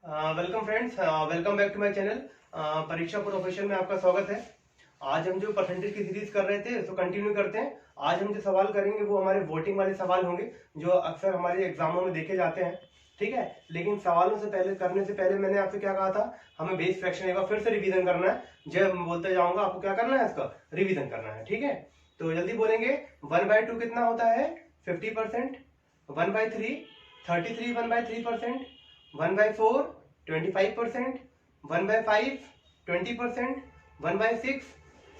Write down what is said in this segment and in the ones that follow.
Welcome friends, welcome back to my channel. परीक्षा profession में आपका स्वागत है। आज हम जो परसेंटेज की सीरीज कर रहे थे उसको कंटिन्यू करते हैं। आज हम जो सवाल करेंगे वो हमारे वोटिंग वाले सवाल होंगे जो अक्सर हमारे एग्जामों में देखे जाते हैं। ठीक है, लेकिन सवालों से पहले करने से पहले मैंने आपसे क्या कहा था, हमें बेस फ्रैक्शन एक बार फिर से रिवीजन करना है। जब मैं बोलते जाऊंगा आपको क्या करना है, इसका रिवीजन करना है। ठीक है, तो जल्दी बोलेंगे। 1/2 कितना होता है? 50%। 1/3 33, 1/3%। 1/4 25%। 1/5 20%। 1/6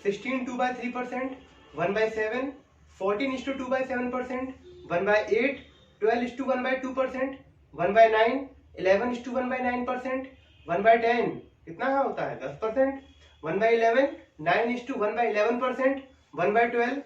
16 2/3%। 1/7 14:2/7%। 1/8 12:1/2%। 1/9 11:1/9%। 1/10 कितना होता है? 10%। 1/11 9:1/11%। 1/12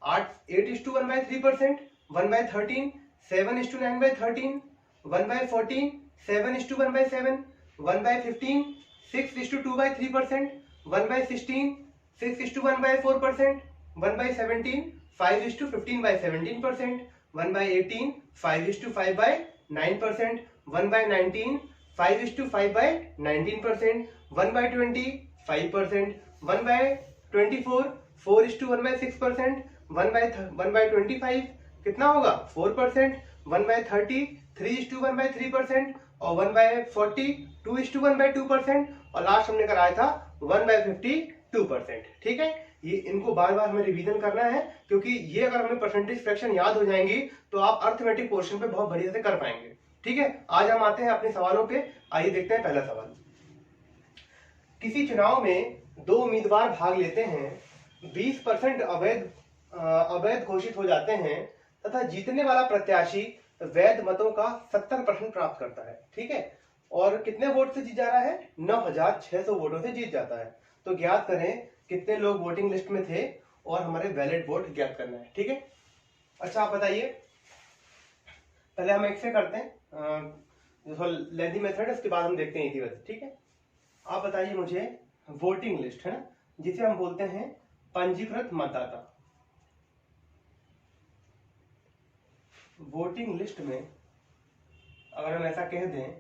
8:1/3%। 1/13 7:9/13। 1/14 7:1/7। 1/15 6:2/3%। 1/16 6:1/4%. 1/17 5:15/17%. 1/18 5:5/9%. 1/19 5:5/19%. 1/20 5%. 1/24 4:1/6%. 1/25 कितना होगा? 4%। 1/30 3:1/3%। और 1/40 2:1/2%। और लास्ट हमने कराया था 1/52%। ठीक है, ये इनको बार बार हमें रिवीजन करना है, क्योंकि ये अगर हमें परसेंटेज फ्रैक्शन याद हो जाएंगी तो आप अर्थमेटिक पोर्शन पे बहुत बढ़िया से कर पाएंगे। ठीक है, आज हम आते हैं अपने सवालों पे। आइए देखते हैं पहला सवाल। किसी चुनाव में दो उम्मीदवार भाग लेते हैं, 20% अवैध घोषित हो जाते हैं तथा जीतने वाला प्रत्याशी वैध मतों का 70% प्राप्त करता है। ठीक है, और कितने वोट से जीत जा रहा है? 9600 वोटों से जीत जाता है। तो ज्ञात करें कितने लोग वोटिंग लिस्ट में थे और हमारे वैलिड वोट ज्ञात करना है। ठीक है, अच्छा आप बताइए, पहले हम एक से करते हैं जो लेंथी मेथड है, उसके बाद हम देखते हैं इसी वजह। ठीक है, आप बताइए मुझे, वोटिंग लिस्ट है ना, जिसे हम बोलते हैं पंजीकृत मतदाता। वोटिंग लिस्ट में अगर हम ऐसा कह दें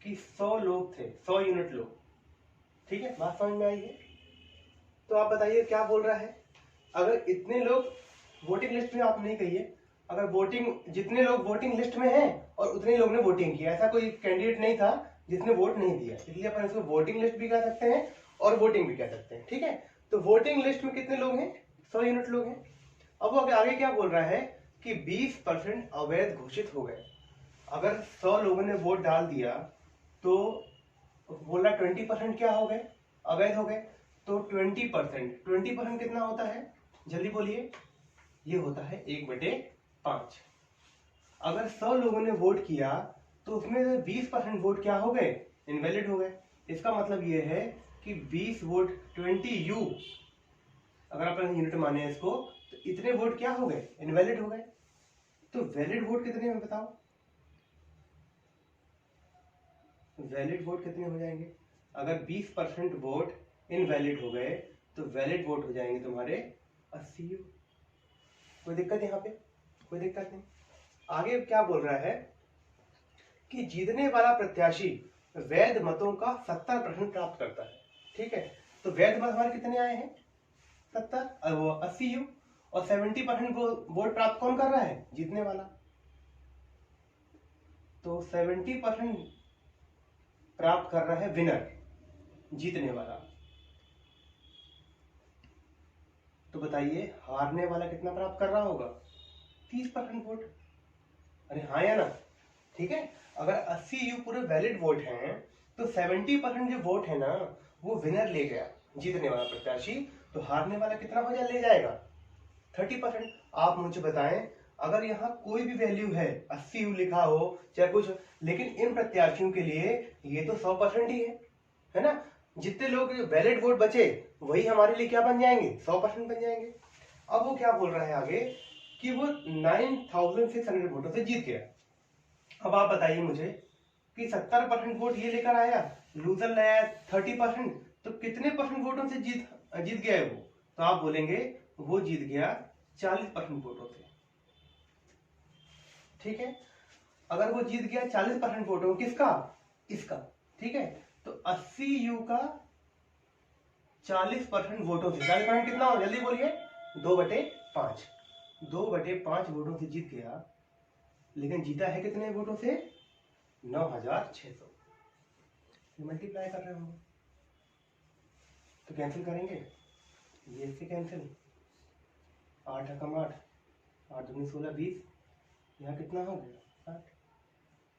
कि 100 लोग थे, 100 यूनिट लोग। ठीक है, बात समझ में आई है? तो आप बताइए क्या बोल रहा है। अगर इतने लोग वोटिंग लिस्ट में, आप नहीं कहिए, अगर वोटिंग जितने लोग वोटिंग लिस्ट में हैं और उतने लोग ने वोटिंग किया, ऐसा कोई कैंडिडेट नहीं था जिसने वोट नहीं दिया, इसलिए अपन इसको वोटिंग लिस्ट भी कह सकते हैं और वोटिंग भी कह सकते हैं। ठीक है, तो वोटिंग लिस्ट में कितने लोग हैं? 100 यूनिट लोग हैं। अब वो आगे क्या बोल रहा है कि 20% अवैध घोषित हो गए। अगर 100 लोगों ने वोट डाल दिया तो बोला 20% क्या हो गए? अवैध हो गए। तो 20% कितना होता है? जल्दी बोलिए। ये होता है 1/5। अगर 100 लोगों ने वोट किया तो उसमें 20% वोट क्या हो गए? इनवैलिड हो गए। इसका मतलब ये है कि 20 वोट 20U, अगर अपन यूनिट माने इसको, तो इतने वोट क्या हो गए? इनवैलिड हो गए। तो वैलिड वोट कितने हैं बताओ? वैलिड वोट कितने हो जाएंगे? अगर 20% वोट इनवैलिड हो गए तो वैलिड वोट हो जाएंगे तुम्हारे 80। कोई दिक्कत यहाँ पे? कोई दिक्कत नहीं। आगे क्या बोल रहा है कि जीतने वाला प्रत्याशी वैध मतों का 70% प्राप्त करता है। ठीक है, तो वैध मत हमारे कितने आए हैं? 70 और वो 80U। और 70% वोट प्राप्त कौन कर रहा है? जीतने वाला। तो 70% प्राप्त कर रहा है विनर, जीतने वाला। तो बताइए हारने वाला कितना प्राप्त कर रहा होगा? 30% वोट। अरे हाँ या ना? ठीक है, अगर 80U पूरे वैलिड वोट हैं तो 70% जो वोट है ना वो विनर ले गया, जीतने वाला प्रत्याशी। तो हारने वाला कितना हो ले जाएगा? 30%। आप मुझे बताएं, अगर यहाँ कोई भी वैल्यू है, 80U लिखा हो चाहे कुछ, लेकिन इन प्रत्याशियों के लिए ये तो 100% ही है ना? जितने लोग वैलिड वोट बचे वही हमारे लिए क्या बन जाएंगे? 100% बन जाएंगे। अब वो क्या बोल रहा है आगे कि वो 9600 वोटों से जीत गया। अब आप बताइए मुझे कि 70% वोट ये लेकर आया, लूजर लाया 30%, तो कितने परसेंट वोटों से जीत गया है वो? तो आप बोलेंगे वो जीत गया 40% वोटों से। ठीक है, अगर वो जीत गया 40% वोटों, किसका? इसका, ठीक है। तो 80U का 40% वोटों से, 40% कितना हो, जल्दी बोलिए, 2/5, 2/5 वोटों से जीत गया। लेकिन जीता है कितने वोटों से, 9600। मल्टीप्लाई कर रहे होंगे तो कैंसिल करेंगे, ये इससे कैंसिल, 8 एकम 8, 8 दूनी 16, 20, यहाँ कितना हो गया 60।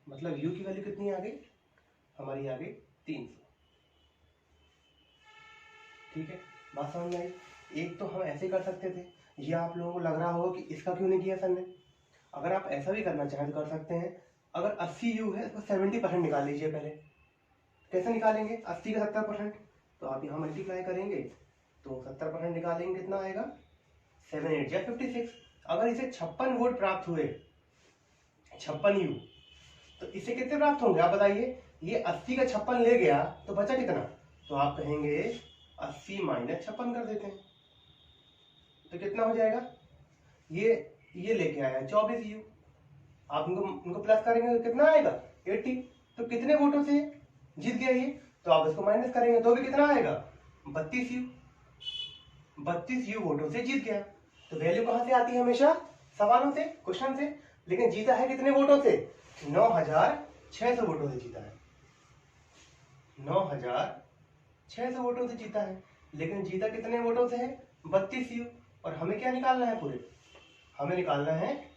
मतलब u की वैल्यू कितनी आ गई हमारी, आ गई 300। ठीक है, बात समझ में आई। एक तो हम ऐसे कर सकते थे, ये आप लोगों को लग रहा होगा कि इसका क्यों नहीं किया सर ने। अगर आप ऐसा भी करना चाहें तो कर सकते हैं। अगर 80U है तो 70% निकाल लीजिए पहले। कैसे निकालेंगे, 80 का 70%, तो आप यहाँ मल्टीप्लाई करेंगे तो 70% निकालेंगे, कितना आएगा, 7 8 या 56। अगर इसे 56 वोट प्राप्त हुए, 56U, तो इसे कितने प्राप्त होंगे आप बताइए। ये 80 का 56 ले गया तो बचा कितना, तो आप कहेंगे 80 माइनस 56 कर देते हैं, तो कितना हो जाएगा, ये लेके आया 24U। आप इनको प्लस करेंगे तो कितना आएगा 80। तो कितने वोटों से जीत गया ये, तो आप इसको माइनस करेंगे तो भी कितना आएगा 32U। 32U वोटों से जीत गया। तो वैल्यू कहां से आती है, हमेशा सवालों से, क्वेश्चन से। लेकिन जीता है कितने वोटों से, 9600 वोटों से जीता है, 9600 वोटों से जीता है। लेकिन जीता कितने वोटों से है, 32U। और हमें क्या निकालना है पूरे, हमें निकालना है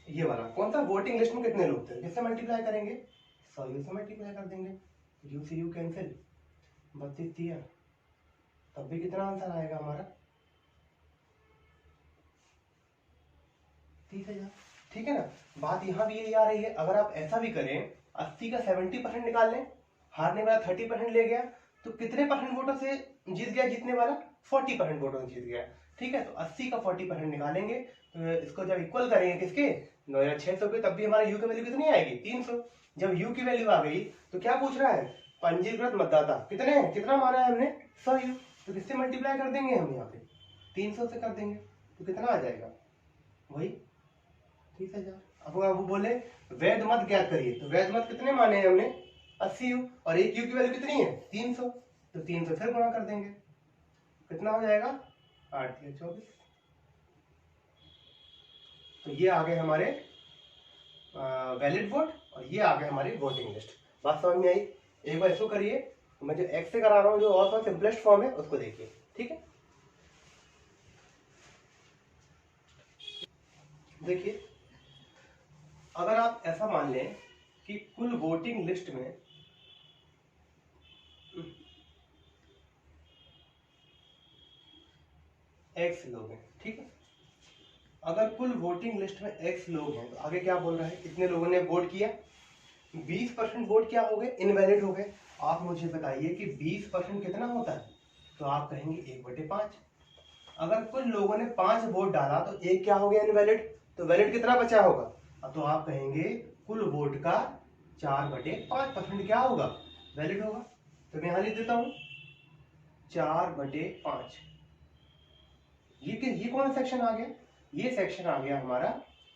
ये वाला, कौन सा, वोटिंग लिस्ट में कितने लोग थे। किससे मल्टीप्लाई करेंगे, 100U से मल्टीप्लाई कर देंगे, U से U कैंसिल, 32 दिया, तब भी कितना आंसर आएगा हमारा, 30,000। ठीक है ना। बात यहाँ भी यही आ रही है, अगर आप ऐसा भी करें, 80 का 70% निकाल लें, हारने वाला 30% ले गया, तो कितने परसेंट वोटों से जीत गया, जीतने वाला 40% वोटों से जीत गया। ठीक है, तो 80 का 40% निकालेंगे, तो इसको जब इक्वल करेंगे किसके, 9600 के, तब भी हमारा यू की वैल्यू कितनी आएगी, 300। जब यू की वैल्यू आ गई तो क्या पूछ रहा है, पंजीकृत मतदाता कितने हैं, कितना माना है हमने, 100U। तो किससे मल्टीप्लाई कर देंगे हम, यहाँ पे 300 से कर देंगे, तो कितना आ जाएगा, वही 30,000। अब वो बोले वैध मत ज्ञात करिए, तो वैध मत कितने माने हैं हमने, 80U, और एक U की वैल्यू कितनी है, 300। तो 300 फिर गुणा कर देंगे, कितना हो जाएगा, 8 या 24। तो ये आ गए हमारे वैलिड वोट, और ये आ गए हमारी वोटिंग लिस्ट। बात समझ में आई। एक बार इसको करिए, मैं जो एक्स से करा रहा हूँ, जो और सिंपलेस्ट फॉर्म है उसको देखिए। ठीक है, देखिए, अगर आप ऐसा मान लें कि कुल वोटिंग लिस्ट में एक्स लोग हैं, ठीक है, अगर कुल वोटिंग लिस्ट में एक्स लोग हैं, तो आगे क्या बोल रहा है, इतने लोगों ने वोट किया, 20% वोट क्या हो गए, इनवैलिड हो गए। आप मुझे बताइए कि 20% कितना होता है, तो आप कहेंगे 1/5। अगर कुल लोगों ने 5 वोट डाला तो एक क्या हो गया, इनवैलिड, तो वैलिड कितना बचा होगा, तो आप कहेंगे कुल वोट का 4/5% क्या होगा, वैलिड होगा। तो मैं यहां लिख देता हूं 4/5। ये कौन सा सेक्शन आ गया, ये सेक्शन आ गया हमारा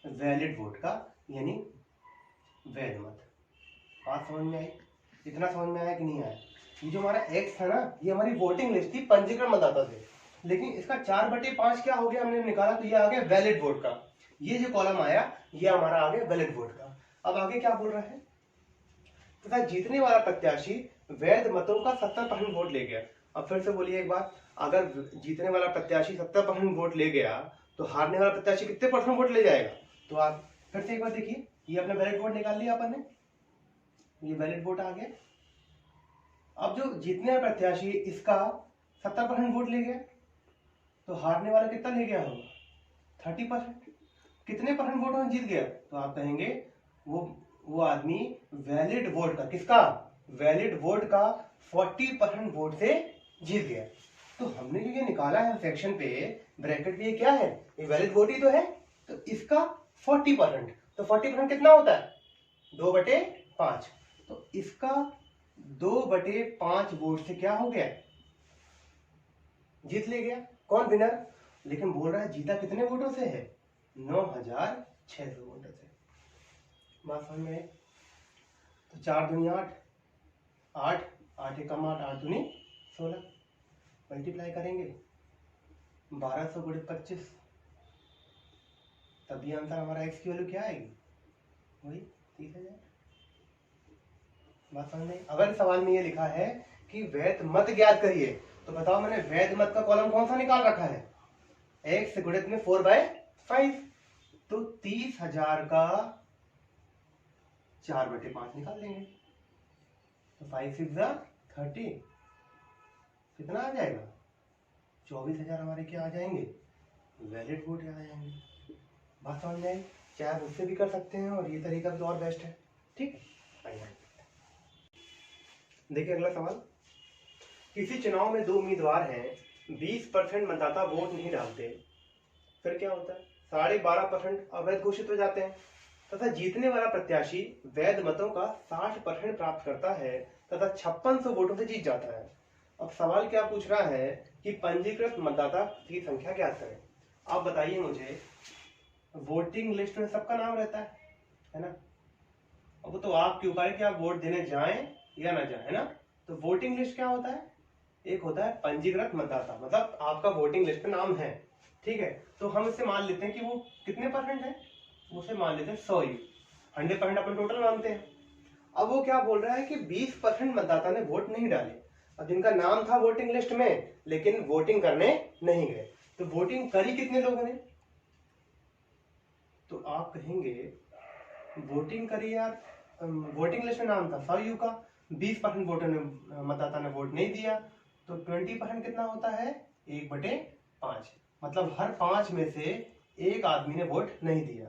वैलिड वोट का, यानी वैध मत। बात समझ में आई, इतना समझ में आया कि नहीं आया। ये जो हमारा एक्स था ना, ये हमारी वोटिंग लिस्ट थी, पंजीकरण मतदाता थे, लेकिन इसका 4/5 क्या हो गया, हमने निकाला, तो ये आ गया वैलिड वोट का। ये जो कॉलम आया, ये हमारा आ गया वैलिड वोट का। अब आगे क्या बोल रहा है, तथा जीतने वाला प्रत्याशी वैध मतों का 70% वोट ले गया। अब फिर से बोलिए एक बात, अगर जीतने वाला प्रत्याशी 70% वोट ले गया, तो हारने वाला प्रत्याशी कितने परसेंट वोट ले जाएगा, तो आप फिर से एक बार देखिए, ये अपना वैलिड वोट निकाल लिया अपन ने, ये वैलिड वोट आ गया। अब जो जीतने वाला प्रत्याशी इसका 70% वोट ले गया, तो हारने वाला कितना ले गया होगा, 30%। कितने परसेंट वोटों में जीत गया, तो आप कहेंगे वो आदमी वैलिड वोट का, किसका, वैलिड वोट का 40% वोट से जीत गया। तो हमने जो ये निकाला है सेक्शन पे, ब्रैकेट पे, ये क्या है, ये वैलिड वोट ही तो है, तो इसका 40%, तो 40% कितना होता है, 2/5। तो इसका 2/5 वोट से क्या हो गया, जीत ले गया। कौन, विनर। लेकिन बोल रहा है जीता कितने वोटों से है, 9600 वोटों से। बात समझ में। तो 4 दूनी 8, 8 8 एकम 8, 8 दूनी 16, मल्टीप्लाई करेंगे 1200 गुणित 25, तब ये आंसर हमारा x की वैल्यू क्या आएगी, वही 30,000। बात समझ में? अगर सवाल में ये लिखा है कि वैध मत ज्ञात करिए, तो बताओ मैंने वैध मत का कॉलम कौन सा निकाल रखा है, x गुणित में 4/5, तो 30,000 का 4/5 निकाल लेंगे, तो 5 6 30, कितना आ जाएगा, 24,000 हमारे क्या आ जाएंगे, वैलिड वोट आ जाएंगे। बात समझ में आई? चाहे आप उससे भी कर सकते हैं और ये तरीका भी और बेस्ट है। ठीक, आइए देखिए अगला सवाल। किसी चुनाव में 2 उम्मीदवार हैं, 20% मतदाता वोट नहीं डालते, फिर क्या होता है, 12.5% अवैध घोषित हो जाते हैं तथा जीतने वाला प्रत्याशी वैध मतों का 60% प्राप्त करता है तथा 5600 वोटों से जीत जाता है। अब सवाल क्या पूछ रहा है कि पंजीकृत मतदाता की संख्या ज्ञात करें। आप बताइए मुझे, वोटिंग लिस्ट में सबका नाम रहता है ना, अब तो आपके ऊपर है कि आप वोट देने जाएं या ना जाएं, है ना। तो वोटिंग लिस्ट क्या होता है, एक होता है पंजीकृत मतदाता, मतलब आपका वोटिंग लिस्ट में नाम है, ठीक है। तो हम इससे मान लेते हैं कि वो कितने परसेंट है, उसे मान लेते हैं 100 100% अपन टोटल मानते हैं। अब वो क्या बोल रहा है कि 20% मतदाता ने वोट नहीं डाले, अब जिनका नाम था वोटिंग लिस्ट में लेकिन वोटिंग करने नहीं गए, तो वोटिंग करी कितने लोगों ने, तो आप कहेंगे वोटिंग करी यार, वोटिंग लिस्ट में नाम था 100 का, 20% वोटर ने मतदाता ने वोट नहीं दिया, तो 20% कितना होता है, 1/5, मतलब हर 5 में से एक आदमी ने वोट नहीं दिया,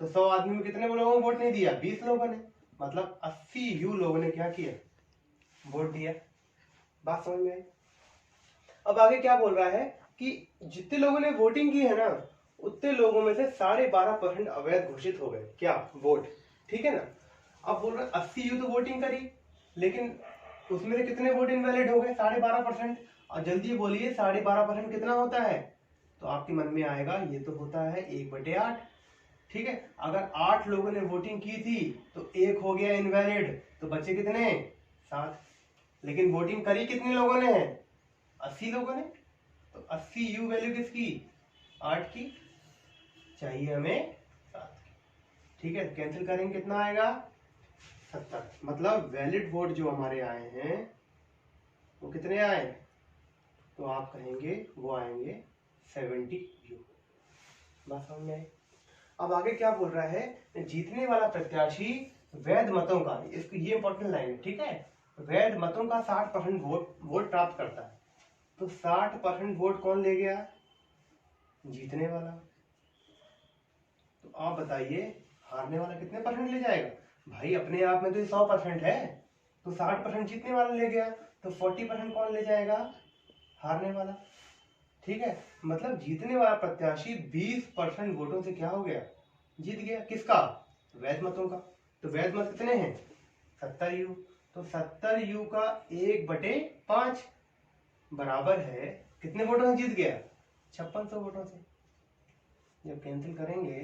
तो 100 आदमी में कितने लोगों ने वोट नहीं दिया, 20 लोगों ने, मतलब 80 यू लोगों ने क्या किया, वोट दिया। बात समझ में आई? अब आगे क्या बोल रहा है कि जितने लोगों ने वोटिंग की है ना, उतने लोगों में से 12.5% अवैध घोषित हो गए, क्या, वोट, ठीक है ना। अब बोल रहा है 80 यू तो वोटिंग करी, लेकिन उसमें से कितने वोट इनवैलिड हो गए, 12.5%। और जल्दी बोलिए 12.5% कितना होता है, तो आपके मन में आएगा ये तो होता है 1/8, ठीक है। अगर 8 लोगों ने वोटिंग की थी तो 1 हो गया इनवैलिड, तो बचे कितने, 7, लेकिन वोटिंग करी कितने लोगों ने, 80 लोगों ने, तो 80 यू वैल्यू किसकी, 8 की, चाहिए हमें 7 की, ठीक है। कैंसिल करेंगे कितना आएगा, 70, मतलब वैलिड वोट जो हमारे आए हैं वो कितने आए, तो आप कहेंगे वो आएंगे 70 यू। बात समझ में आई? अब आगे क्या बोल रहा है, जीतने वाला प्रत्याशी वैध मतों का, इसको ये इंपॉर्टेंट लाइन है, ठीक है, वैध मतों का 60% वोट प्राप्त करता है, तो 60% वोट कौन ले गया, जीतने वाला। तो आप बताइए हारने वाला कितने परसेंट ले जाएगा, भाई अपने आप में तो ये 100% है, तो 60% जीतने वाला ले गया, तो 40% कौन ले जाएगा, हारने वाला, ठीक है। मतलब जीतने वाला प्रत्याशी 20% वोटों से क्या हो गया, जीत गया, किसका, वैध मतों का। तो वैध मत कितने हैं, 70 यू, तो 70 यू का 1/5 बराबर है कितने वोटों से जीत गया, 5600 वोटों से। जब कैंसिल करेंगे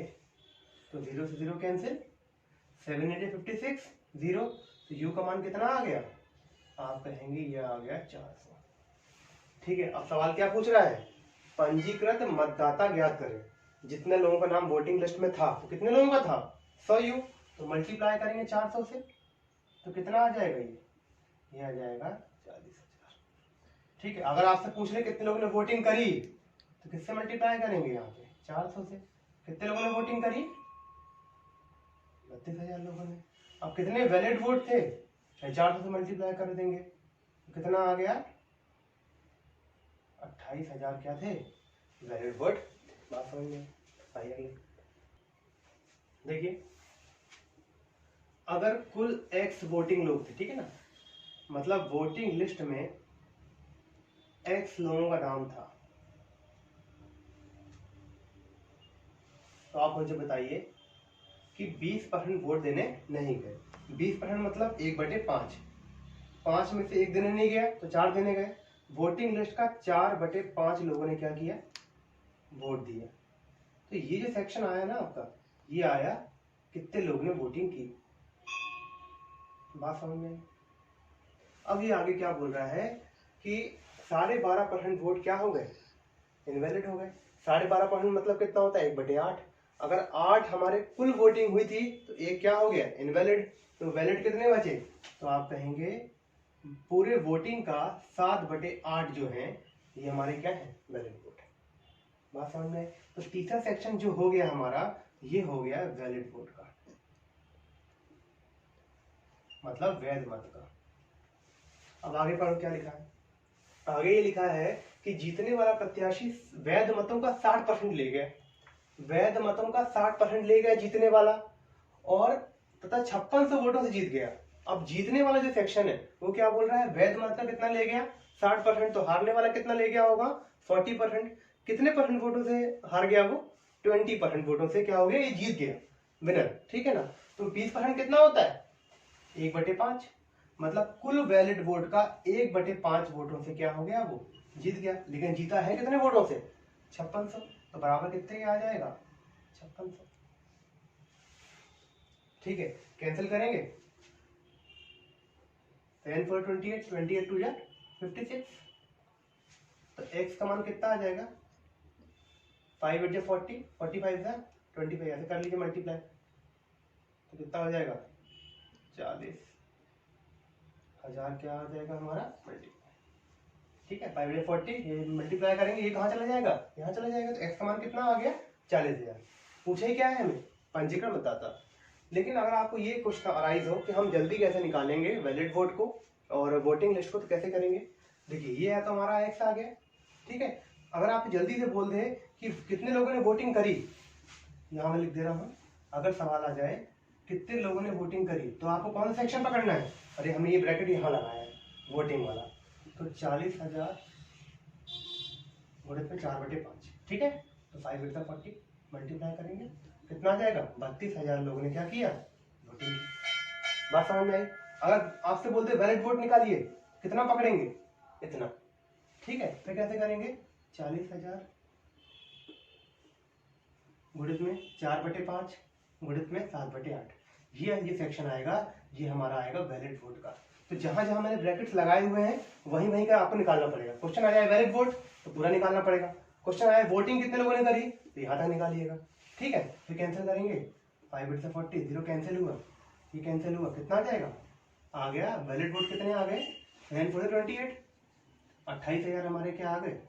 तो 0 से 0 कैंसिल, 7 8 56 0, तो यू का मान कितना आ गया, आप कहेंगे ये आ गया 400, ठीक है। अब सवाल क्या पूछ रहा है, पंजीकृत मतदाता ज्ञात करें, जितने लोगों का नाम वोटिंग लिस्ट में था, तो कितने लोगों का था, 100 यू, तो मल्टीप्लाई करेंगे 400 से, तो कितना आ जाएगा, ये आ जाएगा 40,000, ठीक है। अगर आपसे पूछ ले कितने लोगों ने वोटिंग करी, तो किससे मल्टीप्लाई करेंगे, यहाँ पे 400 से, कितने लोगों ने वोटिंग करी, 32,000 लोगों ने। अब कितने वैलिड वोट थे, 400 से मल्टीप्लाई कर देंगे, तो कितना आ गया, 28,000 क्या थे, वैलिड वोट। बात समझ में आइए, देखिए अगर कुल x वोटिंग लोग थे, ठीक है ना, मतलब वोटिंग लिस्ट में x लोगों का नाम था, तो आप मुझे बताइए कि 20% वोट देने नहीं गए, 20% मतलब 1/5, 5 में से 1 देने नहीं गया तो 4 देने गए, वोटिंग लिस्ट का 4/5 लोगों ने क्या किया, वोट दिया। तो ये जो सेक्शन आया ना आपका, ये आया कितने लोगों ने वोटिंग की, बात समझ में? अब ये आगे क्या बोल रहा है कि 12.5% वोट क्या हो गए, इनवैलिड हो गए। 12.5% मतलब कितना होता है, 1/8। अगर 8 हमारे कुल वोटिंग हुई थी तो एक क्या हो गया, इनवैलिड। तो वैलिड कितने बचे, तो आप कहेंगे पूरे वोटिंग का 7/8 जो है ये हमारे क्या है, वैलिड वोट है। बात समझ में? तो तीसरा सेक्शन जो हो गया हमारा, ये हो गया वैलिड वोट का, मतलब वैध मत का। अब आगे पढ़ो क्या लिखा है। आगे ये लिखा है कि जीतने वाला प्रत्याशी वैध मतों का 60% ले गया, वैध मतों का 60% ले गया जीतने वाला, और तथा 5600 वोटों से जीत गया। अब जीतने वाला जो सेक्शन है वो क्या बोल रहा है, वैध मत का कितना ले गया, 60%। तो हारने वाला कितना ले गया होगा, 40%। कितने परसेंट वोटों से हार गया वो, 20% वोटों से क्या हो गया, ये जीत गया, विनर। ठीक है ना। तो 20% कितना होता है, 1/5। मतलब कुल वैलिड वोट का 1/5 वोटों से क्या हो गया, वो जीत गया। लेकिन जीता है कितने वोटों से, 5600। तो बराबर कितने आ जाएगा, 5600। ठीक है, कैंसिल करेंगे, 10 4 28, 28 2 जा 56। तो x का मान कितना आ जाएगा, 5 8 जा 40, 45 जा 25, ऐसे कर लीजिए मल्टीप्लाई। तो कितना हो जाएगा, 40,000 क्या आ जाएगा हमारा, मल्टीप्लाई। ठीक है, 5 8 40, ये मल्टीप्लाई करेंगे, ये कहाँ चला जाएगा, यहाँ चला जाएगा। तो x का मान कितना आ गया, 40,000। पूछे ही क्या है हमें, पंजीकरण बताता। लेकिन अगर आपको ये क्वेश्चन अराइज हो कि हम जल्दी कैसे निकालेंगे वैलिड वोट को और वोटिंग लिस्ट को, तो कैसे करेंगे। देखिए ये है तो हमारा एक्स आ गया। ठीक है, अगर आप जल्दी से बोल दें कि कितने लोगों ने वोटिंग करी, यहाँ मैं लिख दे रहा हूँ, अगर सवाल आ जाए कितने लोगों ने वोटिंग करी, तो आपको कौन सा सेक्शन पकड़ना है। अरे हमने ये ब्रैकेट यहाँ लगाया है, वोटिंग वाला। तो 40,000 गुणित में 4/5। ठीक है, तो 5 8 40 मल्टीप्लाई करेंगे, कितना आ जाएगा, 32,000 लोगों ने क्या किया, वोटिंग की। बात समझ में आई। अगर आपसे बोलते वैलिड वोट निकालिए, कितना पकड़ेंगे, इतना। ठीक है, फिर कैसे करेंगे, 40,000 गुणित में 4/5 गुणित में 7/8। ये सेक्शन आएगा, ये हमारा आएगा वैलिड वोट का। तो जहां जहां मैंने ब्रैकेट्स लगाए हुए हैं वहीं वहीं का आपको निकालना पड़ेगा। क्वेश्चन आ जाए वैलिड वोट तो पूरा निकालना पड़ेगा, क्वेश्चन आया वोटिंग कितने लोगों ने करी तो यहाँ तक निकालिएगा। ठीक है, फिर कैंसिल करेंगे, 5 8 से 40, 0 कैंसिल हुआ, ये कैंसिल हुआ, कितना आ जाएगा, आ गया वैलिड वोट कितने आ गए, 9 4 28, 28,000 हमारे क्या आ गए,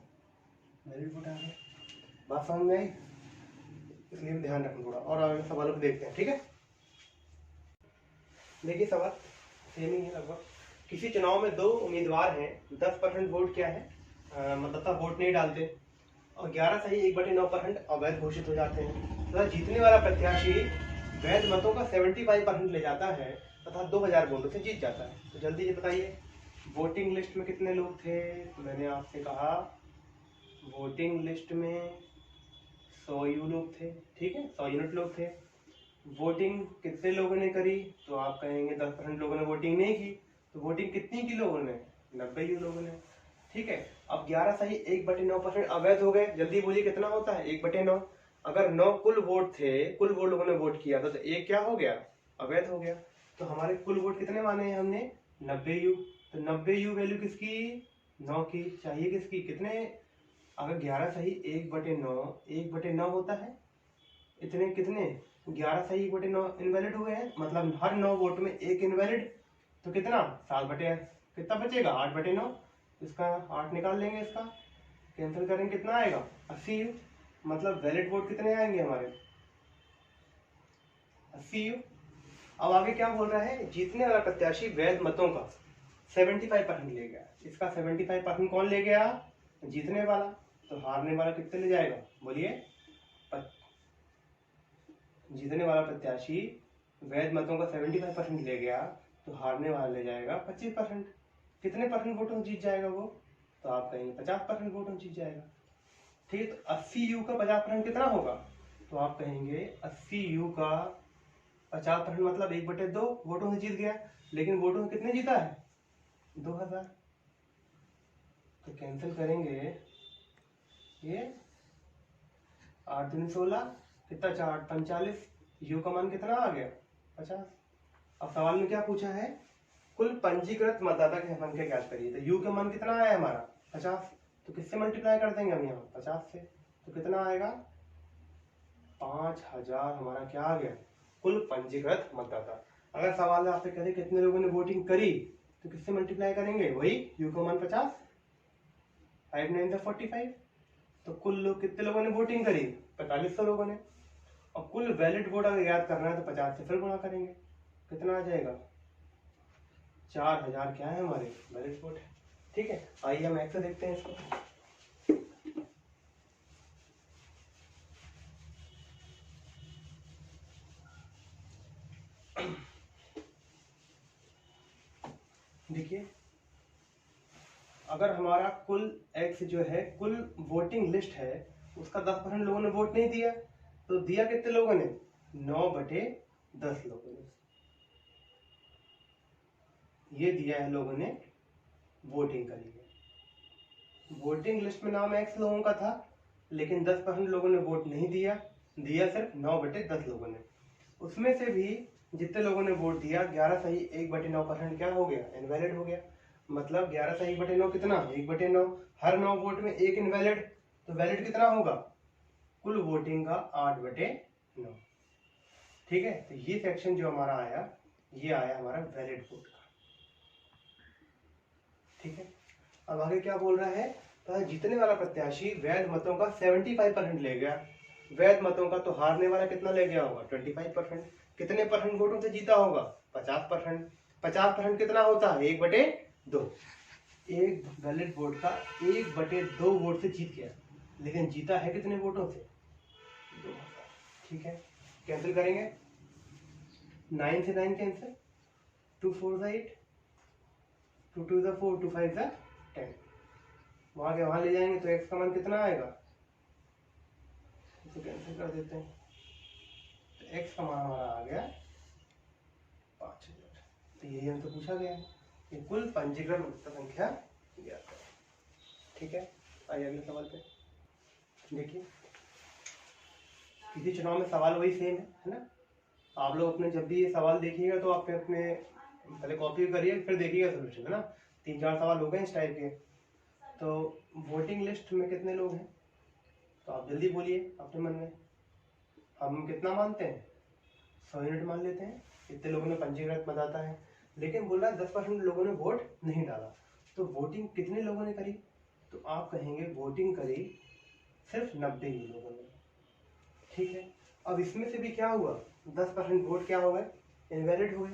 वैलिड वोट आ गए। बात समझ में आई, इसलिए ध्यान रखना थोड़ा। और आगे सवालों को देखते हैं। ठीक है, देखिए सवाल सेम ही है लगभग। किसी चुनाव में 2 उम्मीदवार हैं, 10% वोट क्या है, मतदाता वोट नहीं डालते, और 11 सही 1/9% अवैध घोषित हो जाते हैं। तथा जीतने वाला प्रत्याशी वैध मतों का 75% ले जाता है तथा 2000 वोटों से जीत जाता है। तो जल्दी से बताइए वोटिंग लिस्ट में कितने लोग थे। तो मैंने आपसे कहा वोटिंग लिस्ट में 100 लोग थे। ठीक है, 100 यूनिट लोग थे। वोटिंग कितने लोगों ने करी, तो आप कहेंगे 10% लोगों ने वोटिंग नहीं की। तो वोटिंग कितनी की लोगों ने, 90 लोगों ने। ठीक है, अब 11 सही 1/9% अवैध हो गए। जल्दी बोलिए कितना होता है, 1/9। अगर 9 कुल वोट थे, कुल वोट लोगों ने वोट किया था, तो एक क्या हो गया, अवैध हो गया। तो हमारे कुल वोट कितने माने हैं हमने, 90 तो 90 वैल्यू किसकी, 9 की। चाहिए किसकी, कितने, अगर 11 सही 1/9 होता है, इतने कितने, 11 सही 1/9 इनवैलिड हुए हैं, मतलब हर 9 वोट में एक इनवैलिड। तो कितना, 7/8, कितना बचेगा, 8/9। इसका 8 निकाल लेंगे, इसका कैंसिल करेंगे, कितना आएगा, 80 यू। मतलब वैलिड वोट कितने आएंगे हमारे, 80 यू। अब आगे क्या बोल रहा है, जीतने वाला प्रत्याशी वैध मतों का 75% ले गया। इसका 75% कौन ले गया, जीतने वाला। तो हारने वाला कितने ले जाएगा, बोलिए, जीतने वाला प्रत्याशी वैध मतों का 75% ले गया, तो हारने वाला ले जाएगा 25%। कितने परसेंट वोटों से जीत जाएगा वो, तो आप कहेंगे 50% वोटों से जीत जाएगा। ठीक है, तो 80 यू का 50% कितना होगा, तो आप कहेंगे 80 यू का 50% मतलब 1/2 वोटों से जीत गया। लेकिन वोटों से कितने जीता है, 2000। तो कैंसिल करेंगे, ये 8 दूनी 16, कितना, 4 45, यू का मान कितना आ गया, 50। अब सवाल में क्या पूछा है कुल पंजीकृत मतदाता की संख्या ज्ञात करिए। तो यू का मान कितना आया हमारा 50, तो किससे मल्टीप्लाई कर देंगे हम यहाँ 50 से, तो कितना आएगा 5000 हमारा क्या आ गया कुल पंजीकृत मतदाता। अगर सवाल में आपसे कहे कितने लोगों ने वोटिंग करी तो किससे मल्टीप्लाई करेंगे, वही यू का मान 50, 5 9 45, तो कुल लोग कितने लोगों ने वोटिंग करी 4500 लोगों ने। और कुल वैलिड वोट अगर याद करना है तो 50 से फिर गुणा करेंगे, कितना आ जाएगा 4000 क्या है हमारे वैलिड वोट है। ठीक है, आइए हम एक्स से देखते हैं इसको। देखिए अगर हमारा कुल एक्स जो है कुल वोटिंग लिस्ट है उसका 10% लोगों ने वोट नहीं दिया, तो दिया कितने लोगों ने 9/10 लोगों ने, ये दिया है लोगों ने वोटिंग करी है। वोटिंग लिस्ट में नाम एक्स लोगों का था लेकिन 10% लोगों ने वोट नहीं दिया, दिया सिर्फ 9/10 लोगों ने। उसमें से भी जितने लोगों ने वोट दिया 11 सही 1/9% क्या हो गया इनवैलिड हो गया। मतलब 11 सही 1/9 कितना 1/9, हर 9 वोट में एक इनवैलिड, तो वैलिड कितना होगा कुल वोटिंग का 8/9। ठीक है, तो ये सेक्शन जो हमारा आया ये आया हमारा वैलिड वोट का। ठीक है, अब आगे क्या बोल रहा है, तो जीतने वाला प्रत्याशी वैध मतों का 75% ले गया। वैध मतों का तो हारने वाला कितना ले गया होगा 25%। कितने परसेंट वोटों से जीता होगा 50%। 50% कितना होता है 1/2। एक वैलिड वोट का 1/2 वोट से जीत गया, लेकिन जीता है कितने वोटों से 2000। ठीक है, कैंसिल करेंगे 9 से 9 कैंसिल, 2 4 8, 2 2 4, 2 5 10, वहां के वहां ले जाएंगे तो एक्स का मान कितना आएगा, इसे कैंसिल कर देते हैं, तो एक्स का मान हमारा आ गया 5000। तो यही हमसे पूछा गया है कि कुल पंजीकृत मतदाता संख्या ज्ञात करें। ठीक है, आइए अगले सवाल पे। देखिए किसी चुनाव में सवाल वही सेम है ना। आप लोग अपने जब भी ये सवाल देखिएगा तो आप अपने पहले कॉपी करिए फिर देखिएगा सोल्यूशन, है ना। 3-4 सवाल हो गए इस टाइप के। तो वोटिंग लिस्ट में कितने लोग हैं, तो आप जल्दी बोलिए अपने मन में। हम कितना मानते हैं 100 यूनिट मान लेते हैं, इतने लोगों ने पंजीकृत मतदाता है। लेकिन बोल रहा है 10% लोगों ने वोट नहीं डाला, तो वोटिंग कितने लोगों ने करी, तो आप कहेंगे वोटिंग करी सिर्फ 90 ही लोगों ने। ठीक है, अब इसमें से भी क्या हुआ 10% वोट क्या हो गए इनवैलिड हो गए।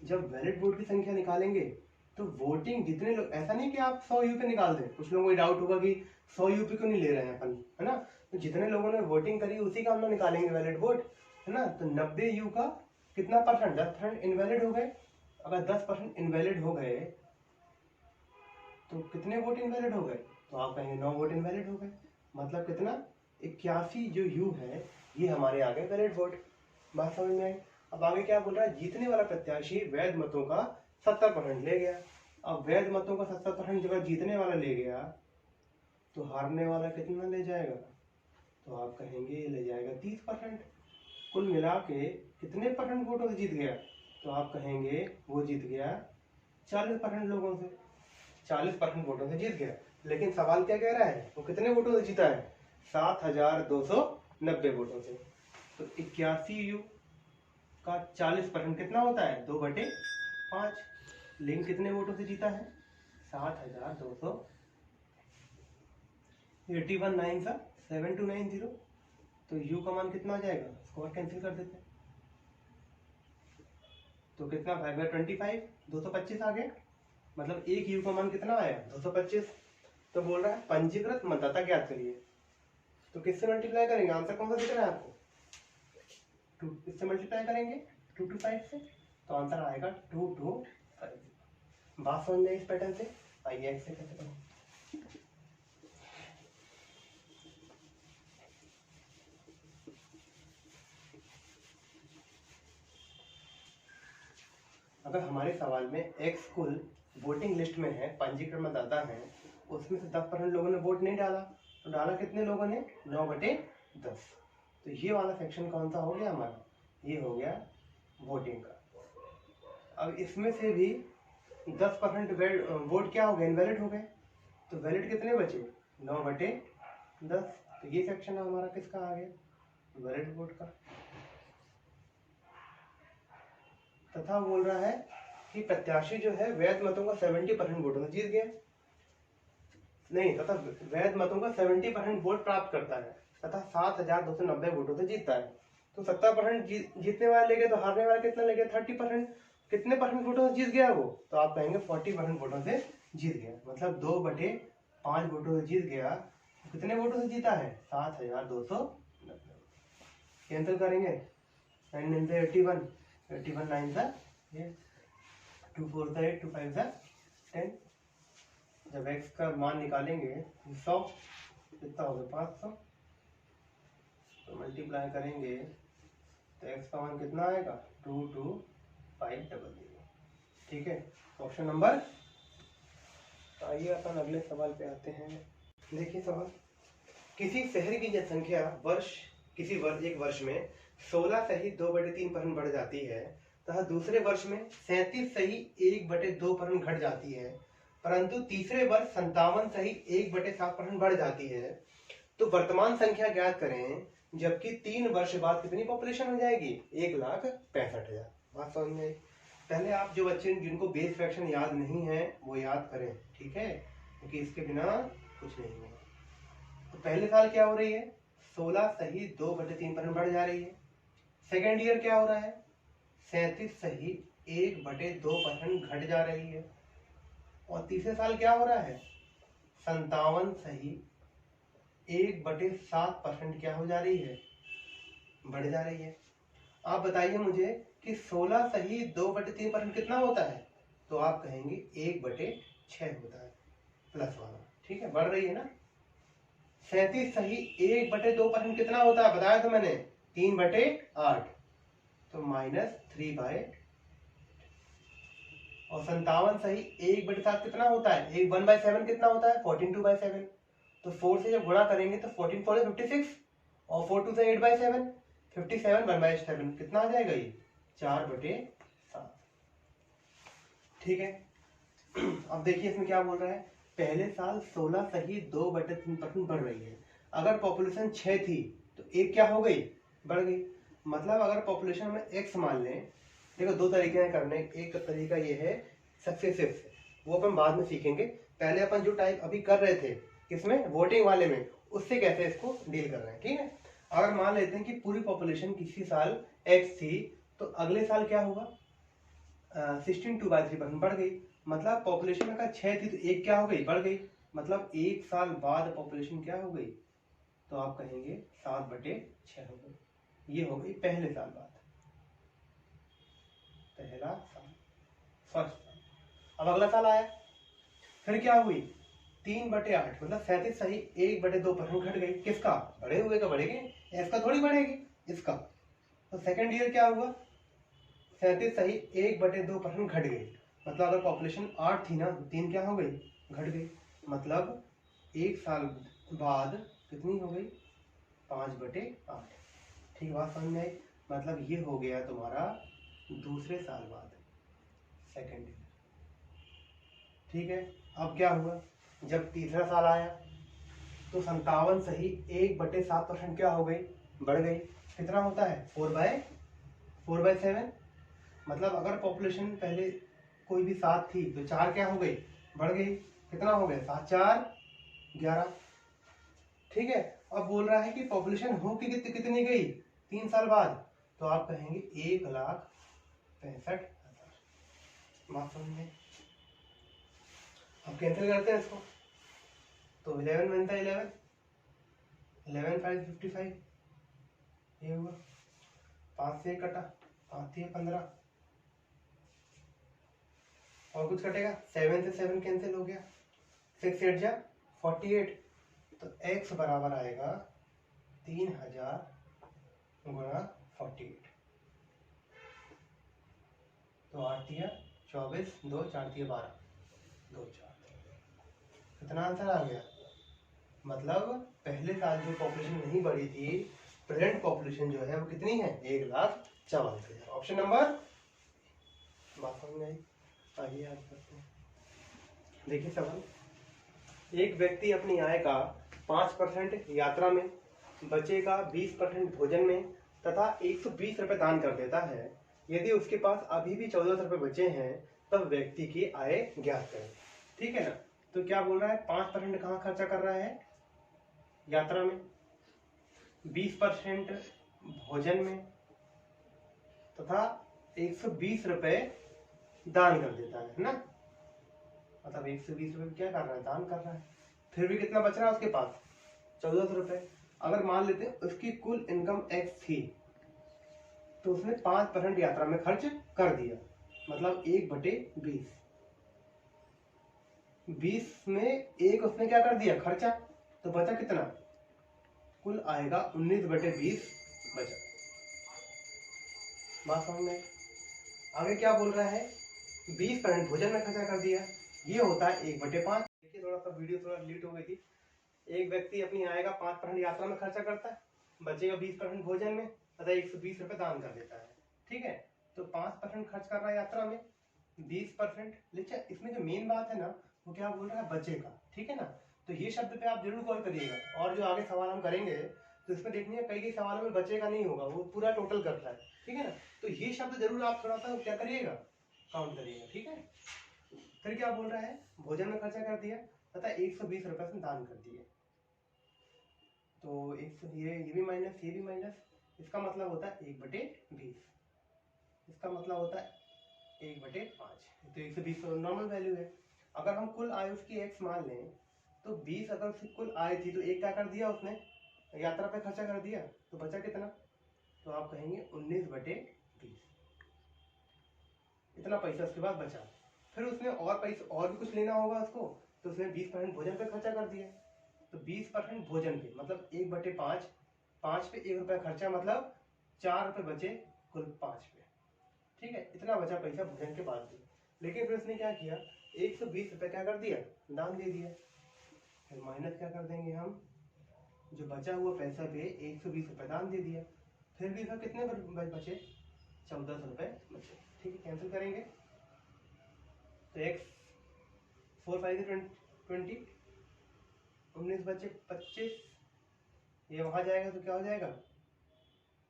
जब वैलिड वोट की संख्या निकालेंगे तो वोटिंग जितने लोग, ऐसा नहीं कि आप 100 यू पे निकाल दें, कुछ लोगों को डाउट होगा कि 100 यू पे क्यों नहीं ले रहे हैं अपन, है ना। तो जितने लोगों ने वोटिंग करी उसी का हम लोग निकालेंगे वैलिड वोट, है ना। तो 90 यू का कितना परसेंट 10% इनवैलिड हो गए। अगर 10% इनवैलिड हो गए तो कितने वोट इनवैलिड हो गए, तो आप कहेंगे 9 वोट इनवैलिड हो गए। मतलब कितना 81 जो यू है ये हमारे आ गए वैलिड वोट। बात समझ में आई। अब आगे क्या बोल रहा है, जीतने वाला प्रत्याशी वैध मतों का 70% ले गया। अब वैध मतों का 70% जगह जीतने वाला ले गया तो हारने वाला कितना ले जाएगा, तो आप कहेंगे ये ले जाएगा 30%। कुल मिला के कितने परसेंट वोटों से जीत गया, तो आप कहेंगे वो जीत गया 40% लोगों से, 40% वोटों से जीत गया। लेकिन सवाल क्या कह रहा है, वो कितने वोटों से जीता है 7290 वोटों से। तो 81 यू का 40% कितना होता है 2/5। लेकिन कितने वोटों से जीता है 7200, 81,97290। तो यू का मान कितना आ जाएगा, स्कोर कैंसिल कर देते हैं, तो कितना 5/25 225 आ गया। मतलब एक यू का मान कितना आया 225। तो बोल रहा है पंजीकृत मतदाता ज्ञात करिए, तो किससे मल्टीप्लाई करेंगे, आंसर कौन सा दिख रहा है आपको, 2 इससे मल्टीप्लाई करेंगे 2 to 5 से, तो आंसर आएगा 2 to 5। बात समझ में इस पैटर्न से। आइए एक्स से कैसे करें। अगर हमारे सवाल में एक्स कुल वोटिंग लिस्ट में है पंजीकृत मतदाता है, उसमें से 10% लोगों ने वोट नहीं डाला, तो डाला कितने लोगों ने 9/10। तो ये वाला सेक्शन कौन सा हो गया हमारा, ये हो गया वोटिंग का। अब इसमें से भी 10% वोट क्या हो गए, इनवैलिड हो गए। तो वैलिड कितने बचे, 9/10। तो ये सेक्शन हमारा किसका आ गया, वैलिड वोट का। तथा बोल रहा है कि प्रत्याशी जो है वैध मतों का 70% वोटों से जीत गया, नहीं तथा वैध मतों का 70% वोट प्राप्त करता है तथा 7,290 वोटों से जीतता है। तो 70% जीतने वाले ले गए, तो हारने वाले कितना ले गए, 30%। कितने परसेंट वोटों से जीत गया वो, तो आप कहेंगे 40% वोटों से जीत गया। मतलब 2/5 वोटों से जीत गया। कितने वोटों से जीता है, 7,290। कैंसिल करेंगे, 9 9 से 81, 81 9 से 2 4 से 8, 2 5 से 10। जब x का मान निकालेंगे 100, कितना होगा 500। तो मल्टीप्लाई करेंगे तो x का मान कितना आएगा, 22500। ठीक है, ऑप्शन नंबर। तो आइए अपन अगले सवाल पे आते हैं। देखिए सवाल, किसी शहर की जनसंख्या एक वर्ष में 16 सही 2/3% बढ़ जाती है तथा दूसरे वर्ष में 37 सही 1/2% घट जाती है, परंतु तीसरे वर्ष 57 सही 1/7% बढ़ जाती है। तो वर्तमान संख्या ज्ञात करें, जबकि 3 वर्ष बाद कितनी पॉपुलेशन हो जाएगी, 1,65,000। बात समझ में आई। पहले आप जो बच्चे जिनको बेस फ्रैक्शन याद नहीं है वो याद करें, ठीक है, क्योंकि इसके बिना कुछ नहीं होगा। तो पहले साल क्या हो रही है, 16 सही 2/3% बढ़ जा रही है। सेकेंड ईयर क्या हो रहा है, 37 सही 1/2% घट जा रही है। और तीसरे साल क्या हो रहा है, 57 सही 1/7% क्या हो जा रही है, बढ़ जा रही है। आप बताइए मुझे कि 16 सही 2/3% कितना होता है, तो आप कहेंगे 1/6 होता है, प्लस वाला, ठीक है, बढ़ रही है ना। 37 सही 1/2% कितना होता है, बताया तो मैंने, 3/8, तो -3/। और 57 सही 1/7 कितना होता है, 1/7 कितना होता है, 14/2/7। तो 4 से जब गुणा करेंगे तो 14 4 56, और 4 2 से 8/7, 57 1/7 कितना आ जाएगा, ये 4/7। ठीक है। अब देखिए इसमें क्या बोल रहा है, पहले साल 16 सही 2/3% बढ़ रही है। अगर पॉपुलेशन 6 थी तो एक क्या हो गई, बढ़ गई। मतलब अगर पॉपुलेशन में x मान लें, देखो दो तरीके हैं करने। एक तरीका ये है सक्सेसिव से, वो अपन बाद में सीखेंगे। पहले अपन जो टाइप अभी कर रहे थे किसमें, वोटिंग वाले में, उससे कैसे इसको डील कर रहे हैं, ठीक है। अगर मान लेते हैं कि पूरी पॉपुलेशन किसी साल x थी, तो अगले साल क्या होगा, 16 2/3% बढ़ गई। मतलब पॉपुलेशन अगर 6 थी तो एक क्या हो गई, बढ़ गई। मतलब एक साल बाद पॉपुलेशन क्या हो गई, तो आप कहेंगे 7/6 हो गई। ये हो गई पहले साल बाद, पहला साल, फर्स्ट साल। अब अगला साल आया, फिर क्या हुई, 3/8, मतलब 37 सही 1/2% घट गई। किसका, बढ़े हुए का बढ़ेगी, इसका थोड़ी बढ़ेगी, इसका। तो सेकेंड ईयर क्या हुआ, 37 सही 1/2% घट गई। मतलब अगर पॉपुलेशन 8 थी ना, तो 3 क्या हो गई, घट गई। मतलब एक साल बाद कितनी हो गई, 5/8। ठीक है, बात समझ में आई। मतलब ये हो गया तुम्हारा दूसरे साल बाद, सेकेंड ईयर। ठीक है। अब क्या हुआ, जब तीसरा साल आया तो 57 सही 1/7% क्या हो गई, बढ़ गई। कितना होता है, 4/7। मतलब अगर पॉपुलेशन पहले कोई भी 7 थी तो 4 क्या हो गई, बढ़ गई। कितना हो गया, 7 4 11। ठीक है। अब बोल रहा है कि पॉपुलेशन हो कि कितनी गई 3 साल बाद, तो आप कहेंगे 1,65,000। बात समझ में। अब कैंसिल करते हैं इसको, तो 11 बनता है 11, 11 5 55, ये हुआ 5 से कटा, 5 से 15, और कुछ कटेगा, 7 से 7 कैंसिल हो गया, 6 8 जा 48। तो x बराबर आएगा 3000 गुणा 48। तो 8 दिया 24, 2 4 दिया 12, 2 4। कितना आंसर आ गया, मतलब पहले साल जो पॉपुलेशन नहीं बढ़ी थी, प्रेजेंट पॉपुलेशन जो है वो कितनी है, 1,44,000। Option number. बात समझ में आई। आइए याद करते हैं। देखिए सवाल, एक व्यक्ति अपनी आय का 5% यात्रा में, बचेगा 20% भोजन में तथा 120 रुपये दान कर देता है। यदि उसके पास अभी भी 1400 रुपये बचे हैं तब व्यक्ति की आय ज्ञात करें। ठीक है ना। तो क्या बोल रहा है, 5% कहाँ खर्चा कर रहा है, यात्रा में, 20% भोजन में तथा 120 रुपये दान कर देता है ना। मतलब 120 रुपये क्या कर रहा है, दान कर रहा है। फिर भी कितना बच रहा है उसके पास, 1400 रुपये। अगर मान लेते हैं उसकी कुल इनकम x थी तो उसने 5% यात्रा में खर्च कर दिया, मतलब 1/20। 20 में एक उसने क्या कर दिया, खर्चा, तो बचा कितना, कुल आएगा 19/20 बचा। बात समझ में। आगे क्या बोल रहा है, 20% भोजन में खर्चा कर दिया, ये होता है 1/5। देखिए थोड़ा सा वीडियो थोड़ा लेट हो गई थी। एक व्यक्ति अपनी आय का 5% यात्रा में खर्चा करता है, बचेगा 20% भोजन में तथा 120 रुपये दान कर देता है। ठीक है, तो 5% खर्च कर रहा है यात्रा में, 20%। लेकिन इसमें जो मेन बात है ना, वो क्या बोल रहा है, बचेगा। ठीक है ना। तो ये शब्द पे आप जरूर गौर करिएगा, और जो आगे सवाल हम करेंगे तो इसमें देखनी है, कई सवालों में बचेगा नहीं होगा, वो पूरा टोटल करता है। ठीक है ना। तो ये शब्द जरूर आप थोड़ा सा क्या करिएगा, काउंट करिएगा। ठीक है। फिर क्या बोल रहा है, भोजन में खर्चा कर दिया तथा 120 रुपये से दान कर दिए। तो ये भी माइनस, ये भी माइनस, इसका मतलब होता है 1/20, इसका मतलब होता है 1/5। तो 120 नॉर्मल वैल्यू है। अगर हम कुल आय उसकी x मान लें तो 20 अगर उसकी कुल आय थी तो एक क्या कर दिया उसने, यात्रा पे खर्चा कर दिया, तो बचा कितना, तो आप कहेंगे 19/20। इतना पैसा उसके बाद बचा। फिर उसने और पैसा और भी कुछ लेना होगा उसको, तो उसने 20% भोजन पे खर्चा कर दिया। तो 20% भोजन पे मतलब 1/5, 5 पे 1 रुपया खर्चा, मतलब 4 रुपये बचे कुल 5 पे। ठीक है, इतना बचा पैसा भोजन के बाद भी। लेकिन फिर उसने क्या किया, 120 रुपये क्या कर दिया, दान दे दिया। फिर माइनस क्या कर देंगे हम, जो बचा हुआ पैसा पे 120 रुपये दान दे दिया। फिर भी इसका कितने बचे, 1400 रुपये बचे। ठीक है, कैंसिल करेंगे तो x 4 5 20, 19 बचे 25, ये वहां जाएगा तो क्या हो जाएगा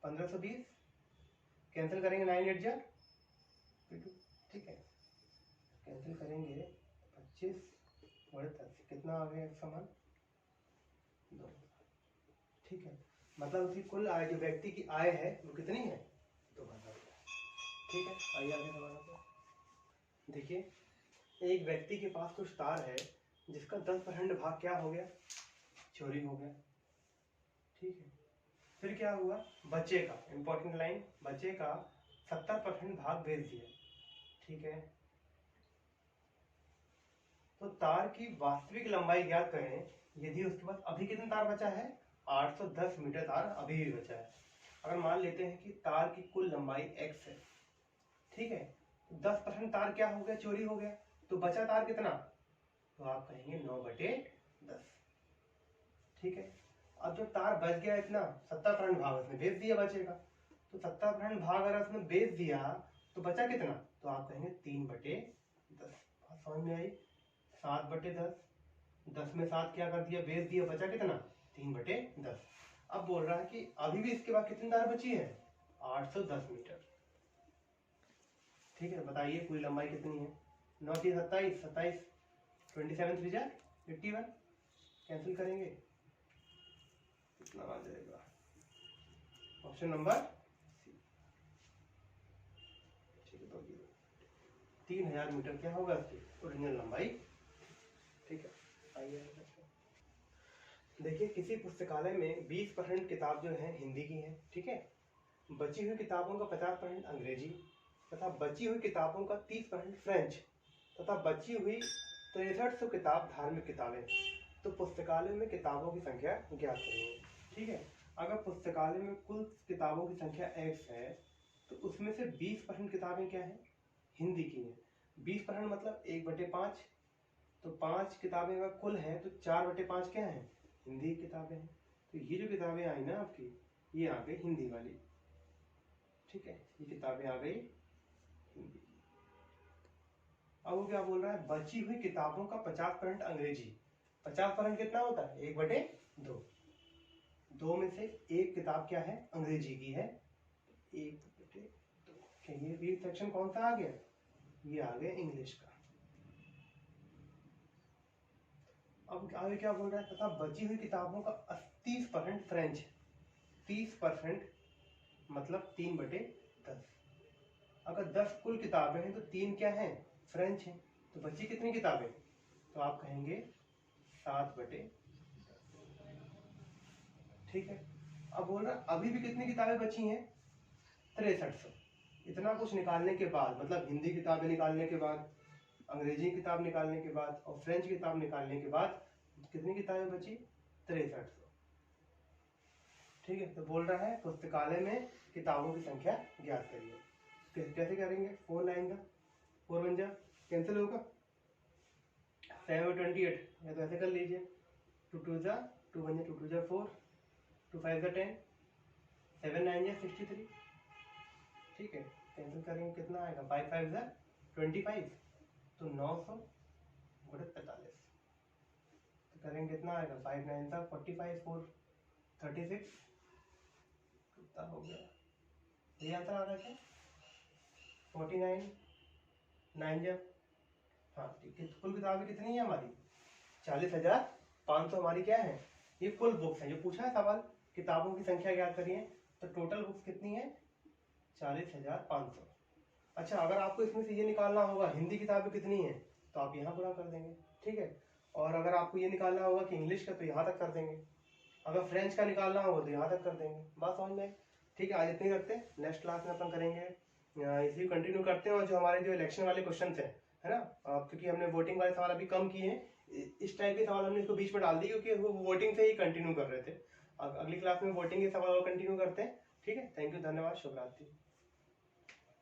1520, कैंसिल करेंगे 9 8 जा 52। ठीक है, कैंसिल करेंगे 25 और 10, कितना आ गया समान 2। ठीक है, मतलब उसकी कुल आय, जो व्यक्ति की आय है वो कितनी है, 2000। ठीक है, आइए आगे सवाल पर। देखिए, एक व्यक्ति के पास कुछ तार है जिसका 10% भाग क्या हो गया, चोरी हो गया। ठीक है, फिर क्या हुआ, बच्चे का, इंपॉर्टेंट लाइन, बच्चे का 70% भाग बेच दिया। ठीक है, तो तार की वास्तविक लंबाई ज्ञात करें यदि उसके पास अभी कितना तार बचा है, 810 मीटर तार अभी भी बचा है। अगर मान लेते हैं कि तार की कुल लंबाई x है, ठीक है, तो 10% तार क्या हो गया, चोरी हो गया, तो बचा तार कितना, तो आप कहेंगे 9/10। ठीक है, अब जो तार बच गया इतना, 70% भाग उसने बेच दिया बचेगा, तो 70% भाग अगर उसने बेच दिया तो बचा कितना, तो आप कहेंगे 3/10। बात समझ में आई, 7/10, 10 में 7 क्या कर दिया, बेच दिया, बचा कितना, 3/10। अब बोल रहा है कि अभी भी इसके बाद कितनी तार बची है, 810 मीटर। ठीक है, बताइए पूरी लंबाई कितनी है, 9 3 27, 27, 27 3 जा 81, कैंसिल करेंगे कितना आ जाएगा, ऑप्शन नंबर सी। ठीक है, तो 3000 मीटर क्या होगा इसकी ओरिजिनल लंबाई। ठीक है, आइए देखिए, किसी पुस्तकालय में 20% किताब जो है हिंदी की है। ठीक है, बची हुई किताबों का 50% अंग्रेजी तथा बची हुई किताबों का 30% फ्रेंच तथा बची हुई 6300 किताब धार्मिक किताबें। तो पुस्तकालय में किताबों की संख्या ज्ञात करेंगे। ठीक है, अगर पुस्तकालय में कुल किताबों की संख्या x है तो उसमें से 20% किताबें क्या है, हिंदी की है। 20% मतलब 1/5, तो 5 किताबें अगर कुल हैं तो 4/5 क्या है, हिंदी की किताबें हैं। तो ये जो किताबें आई ना आपकी, ये आ गई हिंदी वाली। ठीक है, ये किताबें आ गई हिंदी। अब वो क्या बोल रहा है, बची हुई किताबों का 50% अंग्रेजी। 50% कितना होता है, 1/2। 2 में से एक किताब क्या है, अंग्रेजी की है, 1/2। ये बी सेक्शन कौन सा आ गया, ये आ गया इंग्लिश का। अब आगे क्या बोल रहा है, तथा बची हुई किताबों का 30% फ्रेंच। 30% मतलब 3/10। अगर 10 कुल किताबें हैं तो 3 क्या है, फ्रेंच है। तो बची कितनी किताबें, तो आप कहेंगे 7/10। ठीक है। अब बोल रहा अभी भी कितनी किताबें बची हैं, 6300। इतना कुछ निकालने के बाद, मतलब हिंदी किताबें निकालने के बाद, अंग्रेजी किताब निकालने के बाद और फ्रेंच किताब निकालने के बाद कितनी किताबें बची, 6300। ठीक है। तो बोल रहा है पुस्तकालय में किताबों की संख्या ज्ञात करिए। कैसे करेंगे, 4 लाइन का 4 बन जा, कैंसिल होगा, 7/28 या तो ऐसे कर लीजिए, 2 2 जा 2 बन जा, 2 2 जा 4, 2 5 जा 10, 7 9 जा 63। ठीक है, कैंसिल करेंगे कितना आएगा, 5 5 जा 25, तो 900/45। तो करेंगे कितना आएगा, 5 9 जा 45, 4 36, कितना हो गया, ये आंसर आ रहा है क्या, 49 9 जा, हाँ ठीक है। कुल किताबें कितनी है हमारी, 40,500 हमारी क्या है, ये कुल बुक्स है। जो पूछा है सवाल, किताबों की संख्या ज्ञात करिए, तो टोटल बुक्स कितनी है, 40,500। अच्छा, अगर आपको इसमें से ये निकालना होगा हिंदी किताबें कितनी है, तो आप यहाँ पूरा कर देंगे। ठीक है। और अगर आपको ये निकालना होगा कि इंग्लिश का, तो यहाँ तक कर देंगे। अगर फ्रेंच का निकालना होगा तो यहाँ तक कर देंगे। बात समझ में। ठीक है, आज इतनी रखते हैं, नेक्स्ट क्लास में अपन करेंगे इसी कंटिन्यू करते हैं। और जो हमारे जो इलेक्शन वाले क्वेश्चन है ना, क्योंकि हमने वोटिंग वाले सवाल अभी कम किए हैं, इस टाइप के सवाल हमने इसको बीच में डाल दिए क्योंकि वो वोटिंग से ही कंटिन्यू कर रहे थे। अब अगली क्लास में वोटिंग के सवाल और कंटिन्यू करते हैं। ठीक है, थैंक यू, धन्यवाद, शुभ रात्रि।